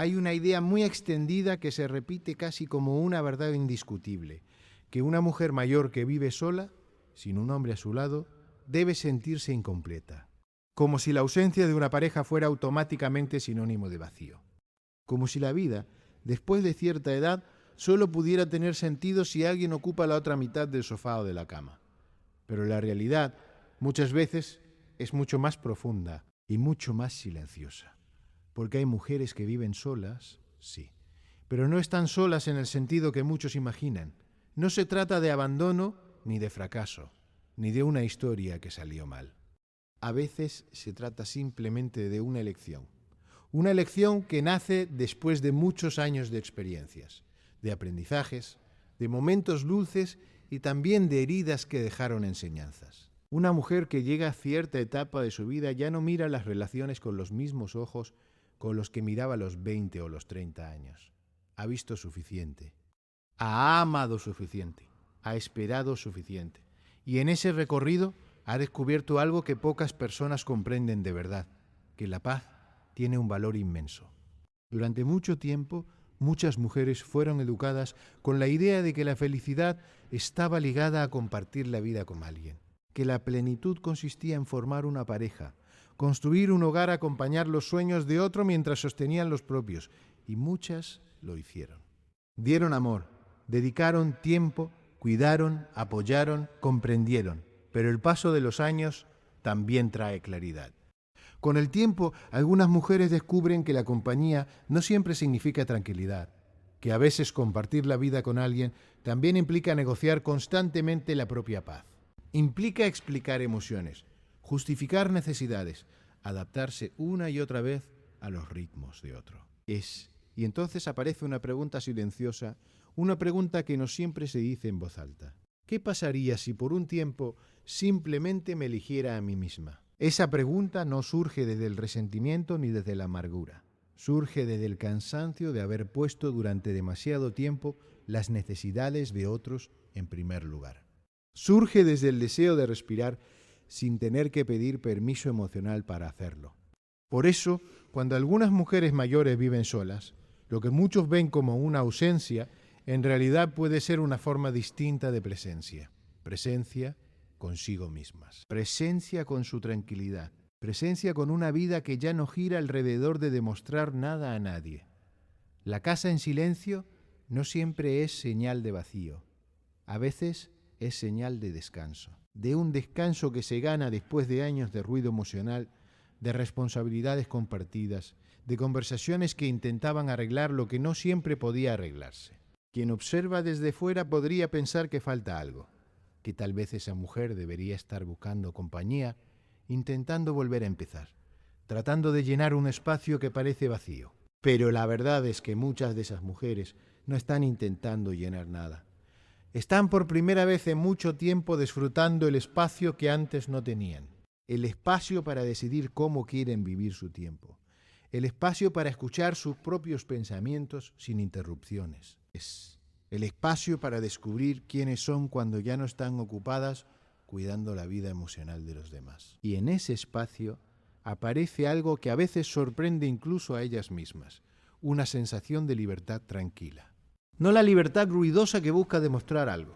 hay una idea muy extendida que se repite casi como una verdad indiscutible, que una mujer mayor que vive sola, sin un hombre a su lado, debe sentirse incompleta, como si la ausencia de una pareja fuera automáticamente sinónimo de vacío, como si la vida, después de cierta edad, solo pudiera tener sentido si alguien ocupa la otra mitad del sofá o de la cama. Pero la realidad, muchas veces, es mucho más profunda y mucho más silenciosa. Porque hay mujeres que viven solas, sí, pero no están solas en el sentido que muchos imaginan. No se trata de abandono ni de fracaso, ni de una historia que salió mal. A veces se trata simplemente de una elección que nace después de muchos años de experiencias, de aprendizajes, de momentos dulces y también de heridas que dejaron enseñanzas. Una mujer que llega a cierta etapa de su vida ya no mira las relaciones con los mismos ojos con los que miraba a los 20 o los 30 años. Ha visto suficiente, ha amado suficiente, ha esperado suficiente. Y en ese recorrido ha descubierto algo que pocas personas comprenden de verdad, que la paz tiene un valor inmenso. Durante mucho tiempo, muchas mujeres fueron educadas con la idea de que la felicidad estaba ligada a compartir la vida con alguien, que la plenitud consistía en formar una pareja, construir un hogar, acompañar los sueños de otro mientras sostenían los propios, y muchas lo hicieron. Dieron amor, dedicaron tiempo, cuidaron, apoyaron, comprendieron, pero el paso de los años también trae claridad. Con el tiempo, algunas mujeres descubren que la compañía no siempre significa tranquilidad, que a veces compartir la vida con alguien también implica negociar constantemente la propia paz. Implica explicar emociones, justificar necesidades, adaptarse una y otra vez a los ritmos de otro. Y entonces aparece una pregunta silenciosa, una pregunta que no siempre se dice en voz alta. ¿Qué pasaría si por un tiempo simplemente me eligiera a mí misma? Esa pregunta no surge desde el resentimiento ni desde la amargura. Surge desde el cansancio de haber puesto durante demasiado tiempo las necesidades de otros en primer lugar. Surge desde el deseo de respirar sin tener que pedir permiso emocional para hacerlo. Por eso, cuando algunas mujeres mayores viven solas, lo que muchos ven como una ausencia, en realidad puede ser una forma distinta de presencia. Presencia consigo mismas. Presencia con su tranquilidad. Presencia con una vida que ya no gira alrededor de demostrar nada a nadie. La casa en silencio no siempre es señal de vacío. A veces es señal de descanso. De un descanso que se gana después de años de ruido emocional, de responsabilidades compartidas, de conversaciones que intentaban arreglar lo que no siempre podía arreglarse. Quien observa desde fuera podría pensar que falta algo, que tal vez esa mujer debería estar buscando compañía, intentando volver a empezar, tratando de llenar un espacio que parece vacío. Pero la verdad es que muchas de esas mujeres no están intentando llenar nada. Están por primera vez en mucho tiempo disfrutando el espacio que antes no tenían. El espacio para decidir cómo quieren vivir su tiempo. El espacio para escuchar sus propios pensamientos sin interrupciones. Es el espacio para descubrir quiénes son cuando ya no están ocupadas cuidando la vida emocional de los demás. Y en ese espacio aparece algo que a veces sorprende incluso a ellas mismas, una sensación de libertad tranquila. No la libertad ruidosa que busca demostrar algo,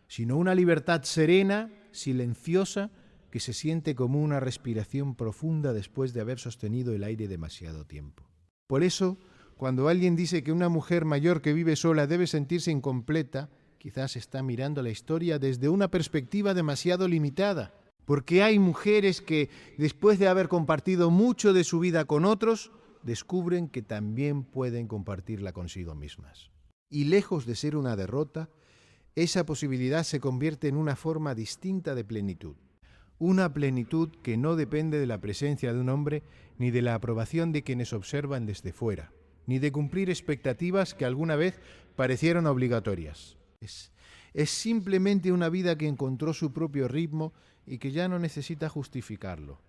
sino una libertad serena, silenciosa, que se siente como una respiración profunda después de haber sostenido el aire demasiado tiempo. Por eso, cuando alguien dice que una mujer mayor que vive sola debe sentirse incompleta, quizás está mirando la historia desde una perspectiva demasiado limitada, porque hay mujeres que, después de haber compartido mucho de su vida con otros, descubren que también pueden compartirla consigo mismas. Y lejos de ser una derrota, esa posibilidad se convierte en una forma distinta de plenitud. Una plenitud que no depende de la presencia de un hombre ni de la aprobación de quienes observan desde fuera, ni de cumplir expectativas que alguna vez parecieron obligatorias. Es simplemente una vida que encontró su propio ritmo y que ya no necesita justificarlo.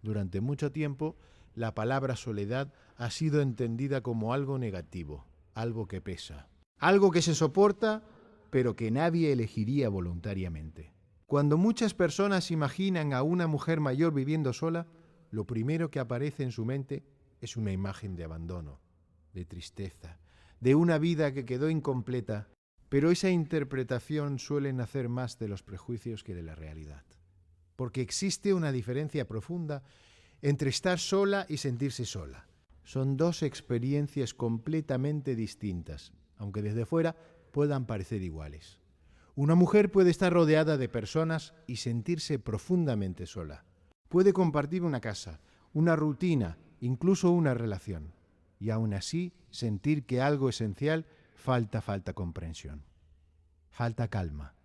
Durante mucho tiempo, la palabra soledad ha sido entendida como algo negativo, algo que pesa. Algo que se soporta, pero que nadie elegiría voluntariamente. Cuando muchas personas imaginan a una mujer mayor viviendo sola, lo primero que aparece en su mente es una imagen de abandono, de tristeza, de una vida que quedó incompleta, pero esa interpretación suele nacer más de los prejuicios que de la realidad. Porque existe una diferencia profunda entre estar sola y sentirse sola. Son dos experiencias completamente distintas, aunque desde fuera puedan parecer iguales. Una mujer puede estar rodeada de personas y sentirse profundamente sola. Puede compartir una casa, una rutina, incluso una relación, y aún así sentir que algo esencial falta comprensión. Falta calma,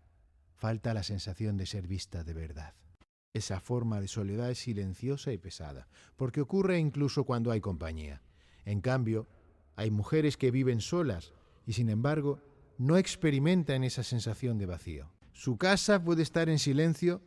falta la sensación de ser vista de verdad. Esa forma de soledad es silenciosa y pesada, porque ocurre incluso cuando hay compañía. En cambio, hay mujeres que viven solas y, sin embargo, no experimentan esa sensación de vacío. Su casa puede estar en silencio,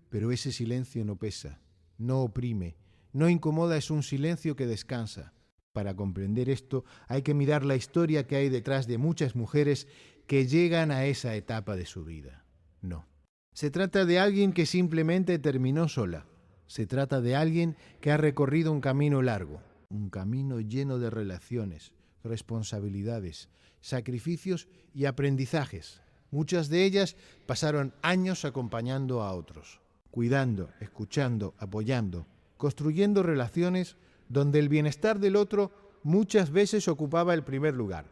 pero ese silencio no pesa, no oprime, no incomoda, es un silencio que descansa. Para comprender esto hay que mirar la historia que hay detrás de muchas mujeres que llegan a esa etapa de su vida. No. Se trata de alguien que simplemente terminó sola. Se trata de alguien que ha recorrido un camino largo, un camino lleno de relaciones, responsabilidades, sacrificios y aprendizajes. Muchas de ellas pasaron años acompañando a otros, cuidando, escuchando, apoyando, construyendo relaciones donde el bienestar del otro muchas veces ocupaba el primer lugar.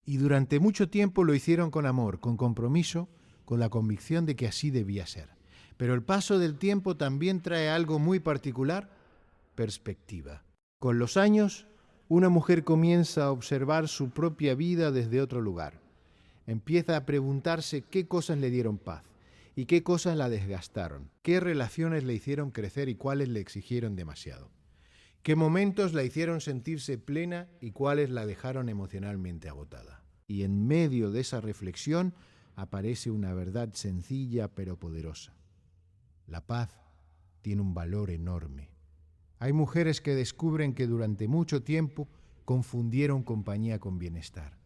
Y durante mucho tiempo lo hicieron con amor, con compromiso, con la convicción de que así debía ser. Pero el paso del tiempo también trae algo muy particular: perspectiva. Con los años, una mujer comienza a observar su propia vida desde otro lugar. Empieza a preguntarse qué cosas le dieron paz y qué cosas la desgastaron, qué relaciones le hicieron crecer y cuáles le exigieron demasiado, qué momentos la hicieron sentirse plena y cuáles la dejaron emocionalmente agotada. Y en medio de esa reflexión aparece una verdad sencilla pero poderosa. La paz tiene un valor enorme. Hay mujeres que descubren que durante mucho tiempo confundieron compañía con bienestar,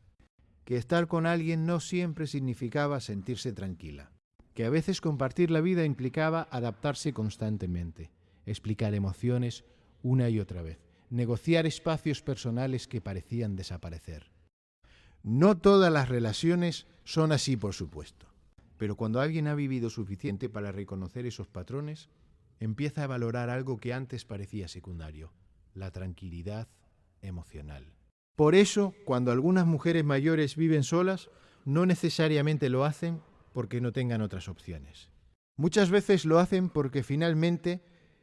que estar con alguien no siempre significaba sentirse tranquila, que a veces compartir la vida implicaba adaptarse constantemente, explicar emociones una y otra vez, negociar espacios personales que parecían desaparecer. No todas las relaciones son así, por supuesto, pero cuando alguien ha vivido suficiente para reconocer esos patrones, empieza a valorar algo que antes parecía secundario: la tranquilidad emocional. Por eso, cuando algunas mujeres mayores viven solas, no necesariamente lo hacen porque no tengan otras opciones. Muchas veces lo hacen porque finalmente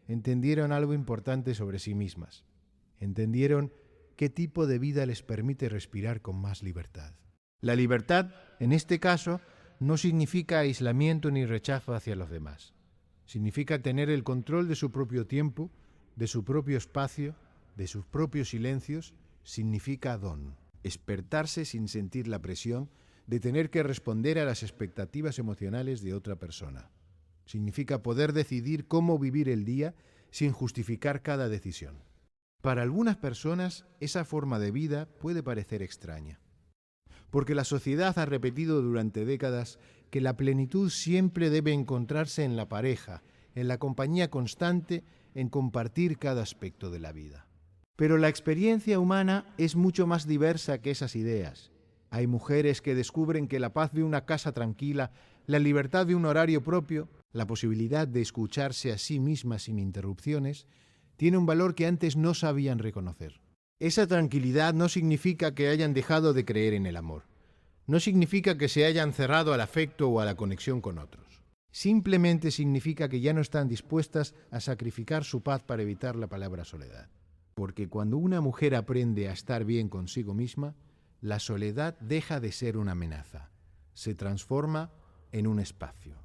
entendieron algo importante sobre sí mismas. Entendieron qué tipo de vida les permite respirar con más libertad. La libertad, en este caso, no significa aislamiento ni rechazo hacia los demás. Significa tener el control de su propio tiempo, de su propio espacio, de sus propios silencios. Significa don, despertarse sin sentir la presión de tener que responder a las expectativas emocionales de otra persona. Significa poder decidir cómo vivir el día sin justificar cada decisión. Para algunas personas, esa forma de vida puede parecer extraña, porque la sociedad ha repetido durante décadas que la plenitud siempre debe encontrarse en la pareja, en la compañía constante, en compartir cada aspecto de la vida. Pero la experiencia humana es mucho más diversa que esas ideas. Hay mujeres que descubren que la paz de una casa tranquila, la libertad de un horario propio, la posibilidad de escucharse a sí mismas sin interrupciones, tiene un valor que antes no sabían reconocer. Esa tranquilidad no significa que hayan dejado de creer en el amor. No significa que se hayan cerrado al afecto o a la conexión con otros. Simplemente significa que ya no están dispuestas a sacrificar su paz para evitar la palabra soledad. Porque cuando una mujer aprende a estar bien consigo misma, la soledad deja de ser una amenaza. Se transforma en un espacio.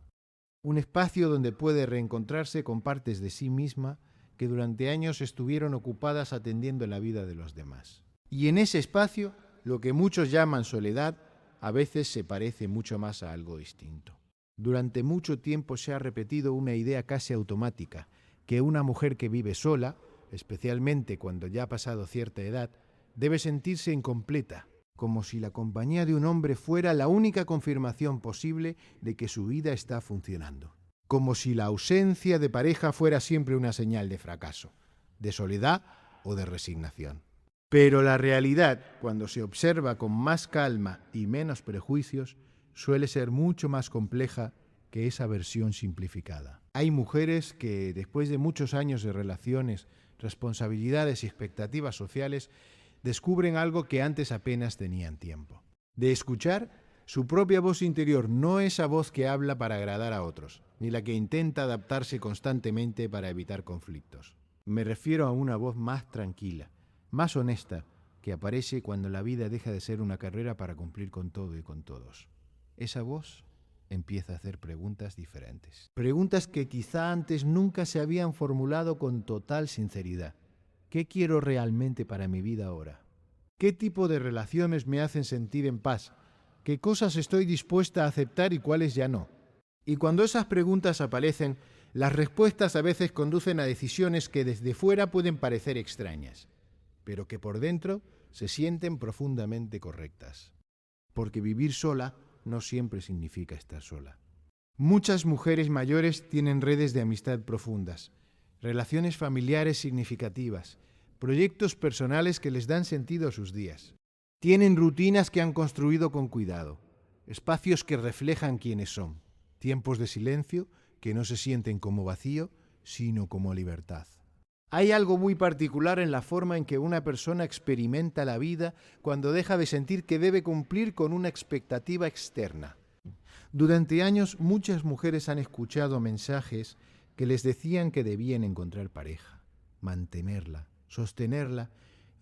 Un espacio donde puede reencontrarse con partes de sí misma que durante años estuvieron ocupadas atendiendo la vida de los demás. Y en ese espacio, lo que muchos llaman soledad, a veces se parece mucho más a algo distinto. Durante mucho tiempo se ha repetido una idea casi automática, que una mujer que vive sola, especialmente cuando ya ha pasado cierta edad, debe sentirse incompleta, como si la compañía de un hombre fuera la única confirmación posible de que su vida está funcionando. Como si la ausencia de pareja fuera siempre una señal de fracaso, de soledad o de resignación. Pero la realidad, cuando se observa con más calma y menos prejuicios, suele ser mucho más compleja que esa versión simplificada. Hay mujeres que, después de muchos años de relaciones, responsabilidades y expectativas sociales, descubren algo que antes apenas tenían tiempo. De escuchar su propia voz interior, no esa voz que habla para agradar a otros, ni la que intenta adaptarse constantemente para evitar conflictos. Me refiero a una voz más tranquila, más honesta, que aparece cuando la vida deja de ser una carrera para cumplir con todo y con todos. Esa voz empieza a hacer preguntas diferentes. Preguntas que quizá antes nunca se habían formulado con total sinceridad. ¿Qué quiero realmente para mi vida ahora? ¿Qué tipo de relaciones me hacen sentir en paz? ¿Qué cosas estoy dispuesta a aceptar y cuáles ya no? Y cuando esas preguntas aparecen, las respuestas a veces conducen a decisiones que desde fuera pueden parecer extrañas, pero que por dentro se sienten profundamente correctas. Porque vivir sola no siempre significa estar sola. Muchas mujeres mayores tienen redes de amistad profundas, relaciones familiares significativas, proyectos personales que les dan sentido a sus días. Tienen rutinas que han construido con cuidado, espacios que reflejan quiénes son, tiempos de silencio que no se sienten como vacío, sino como libertad. Hay algo muy particular en la forma en que una persona experimenta la vida cuando deja de sentir que debe cumplir con una expectativa externa. Durante años, muchas mujeres han escuchado mensajes que les decían que debían encontrar pareja, mantenerla, sostenerla,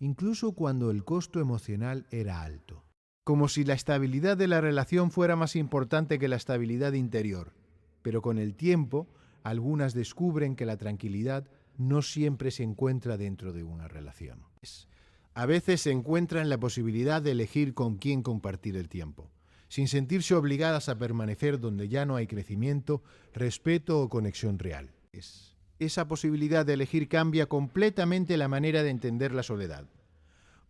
incluso cuando el costo emocional era alto. Como si la estabilidad de la relación fuera más importante que la estabilidad interior. Pero con el tiempo, algunas descubren que la tranquilidad no siempre se encuentra dentro de una relación. A veces se encuentra en la posibilidad de elegir con quién compartir el tiempo, sin sentirse obligadas a permanecer donde ya no hay crecimiento, respeto o conexión real. Esa posibilidad de elegir cambia completamente la manera de entender la soledad,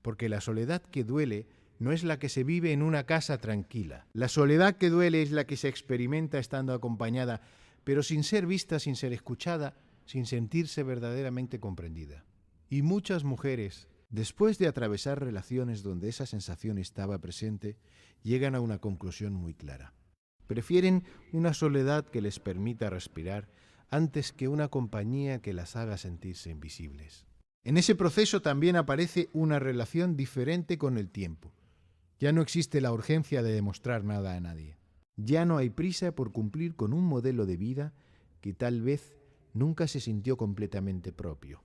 porque la soledad que duele no es la que se vive en una casa tranquila. La soledad que duele es la que se experimenta estando acompañada, pero sin ser vista, sin ser escuchada, sin sentirse verdaderamente comprendida. Y muchas mujeres, después de atravesar relaciones donde esa sensación estaba presente, llegan a una conclusión muy clara. Prefieren una soledad que les permita respirar antes que una compañía que las haga sentirse invisibles. En ese proceso también aparece una relación diferente con el tiempo. Ya no existe la urgencia de demostrar nada a nadie. Ya no hay prisa por cumplir con un modelo de vida que tal vez nunca se sintió completamente propio.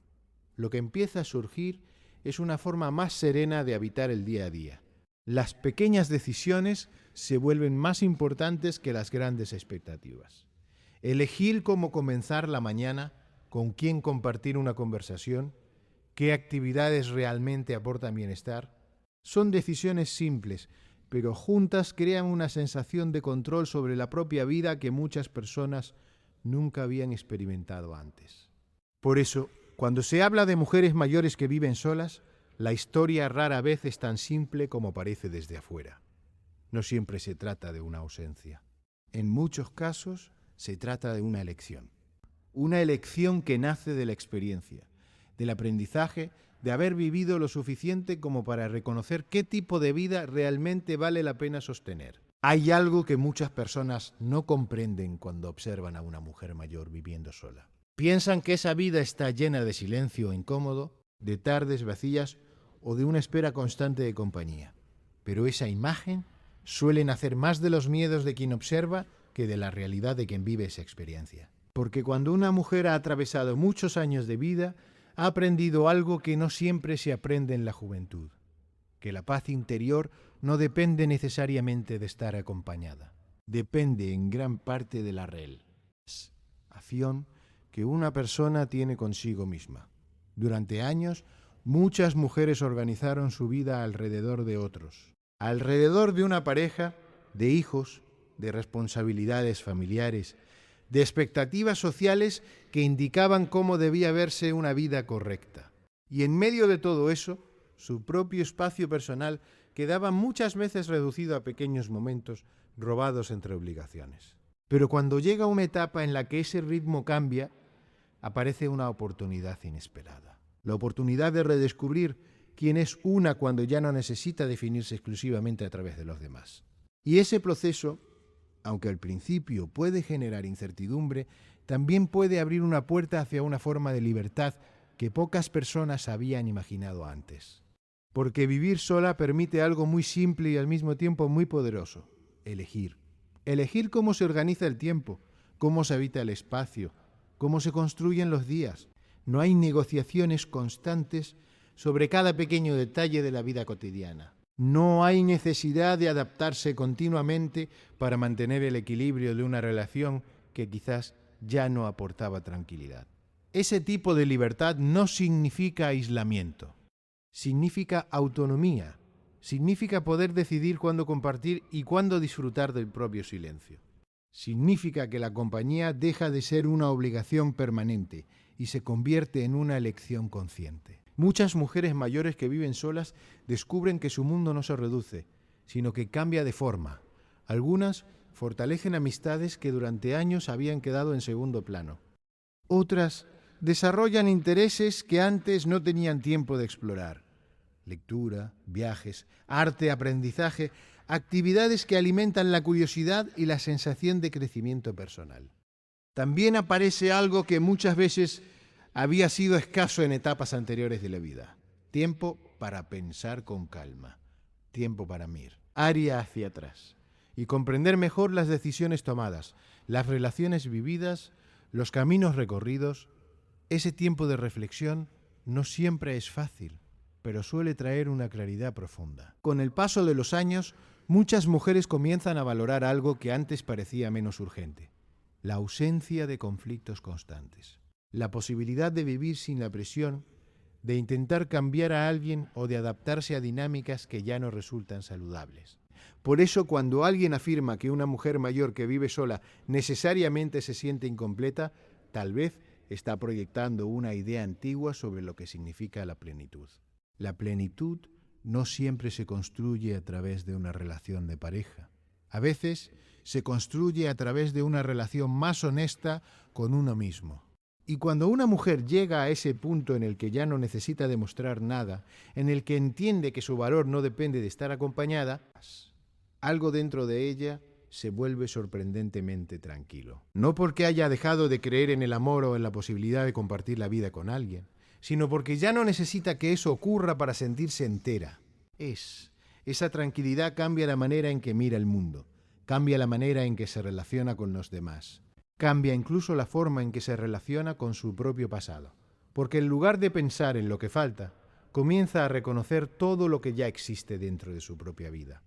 Lo que empieza a surgir es una forma más serena de habitar el día a día. Las pequeñas decisiones se vuelven más importantes que las grandes expectativas. Elegir cómo comenzar la mañana, con quién compartir una conversación, qué actividades realmente aportan bienestar, son decisiones simples, pero juntas crean una sensación de control sobre la propia vida que muchas personas nunca habían experimentado antes. Por eso, cuando se habla de mujeres mayores que viven solas, la historia rara vez es tan simple como parece desde afuera. No siempre se trata de una ausencia. En muchos casos se trata de una elección. Una elección que nace de la experiencia, del aprendizaje, de haber vivido lo suficiente como para reconocer qué tipo de vida realmente vale la pena sostener. Hay algo que muchas personas no comprenden cuando observan a una mujer mayor viviendo sola. Piensan que esa vida está llena de silencio incómodo, de tardes vacías o de una espera constante de compañía. Pero esa imagen suele nacer más de los miedos de quien observa que de la realidad de quien vive esa experiencia. Porque cuando una mujer ha atravesado muchos años de vida, ha aprendido algo que no siempre se aprende en la juventud, que la paz interior no depende necesariamente de estar acompañada, depende en gran parte de la relación que una persona tiene consigo misma. Durante años, muchas mujeres organizaron su vida alrededor de otros, alrededor de una pareja, de hijos, de responsabilidades familiares, de expectativas sociales que indicaban cómo debía verse una vida correcta. Y en medio de todo eso, su propio espacio personal quedaba muchas veces reducido a pequeños momentos robados entre obligaciones. Pero cuando llega una etapa en la que ese ritmo cambia, aparece una oportunidad inesperada. La oportunidad de redescubrir quien es una cuando ya no necesita definirse exclusivamente a través de los demás. Y ese proceso, aunque al principio puede generar incertidumbre, también puede abrir una puerta hacia una forma de libertad que pocas personas habían imaginado antes. Porque vivir sola permite algo muy simple y al mismo tiempo muy poderoso: elegir. Elegir cómo se organiza el tiempo, cómo se habita el espacio, cómo se construyen los días. No hay negociaciones constantes sobre cada pequeño detalle de la vida cotidiana. No hay necesidad de adaptarse continuamente para mantener el equilibrio de una relación que quizás ya no aportaba tranquilidad. Ese tipo de libertad no significa aislamiento, significa autonomía, significa poder decidir cuándo compartir y cuándo disfrutar del propio silencio. Significa que la compañía deja de ser una obligación permanente y se convierte en una elección consciente. Muchas mujeres mayores que viven solas descubren que su mundo no se reduce, sino que cambia de forma. Algunas fortalecen amistades que durante años habían quedado en segundo plano. Otras desarrollan intereses que antes no tenían tiempo de explorar. Lectura, viajes, arte, aprendizaje, actividades que alimentan la curiosidad y la sensación de crecimiento personal. También aparece algo que muchas veces había sido escaso en etapas anteriores de la vida: tiempo para pensar con calma, tiempo para mirar área hacia atrás y comprender mejor las decisiones tomadas, las relaciones vividas, los caminos recorridos. Ese tiempo de reflexión no siempre es fácil, pero suele traer una claridad profunda. Con el paso de los años, muchas mujeres comienzan a valorar algo que antes parecía menos urgente: la ausencia de conflictos constantes. La posibilidad de vivir sin la presión de intentar cambiar a alguien o de adaptarse a dinámicas que ya no resultan saludables. Por eso, cuando alguien afirma que una mujer mayor que vive sola necesariamente se siente incompleta, tal vez está proyectando una idea antigua sobre lo que significa la plenitud. La plenitud no siempre se construye a través de una relación de pareja. A veces se construye a través de una relación más honesta con uno mismo. Y cuando una mujer llega a ese punto en el que ya no necesita demostrar nada, en el que entiende que su valor no depende de estar acompañada, algo dentro de ella se vuelve sorprendentemente tranquilo. No porque haya dejado de creer en el amor o en la posibilidad de compartir la vida con alguien, sino porque ya no necesita que eso ocurra para sentirse entera. Esa tranquilidad cambia la manera en que mira el mundo, cambia la manera en que se relaciona con los demás. Cambia incluso la forma en que se relaciona con su propio pasado, porque en lugar de pensar en lo que falta, comienza a reconocer todo lo que ya existe dentro de su propia vida.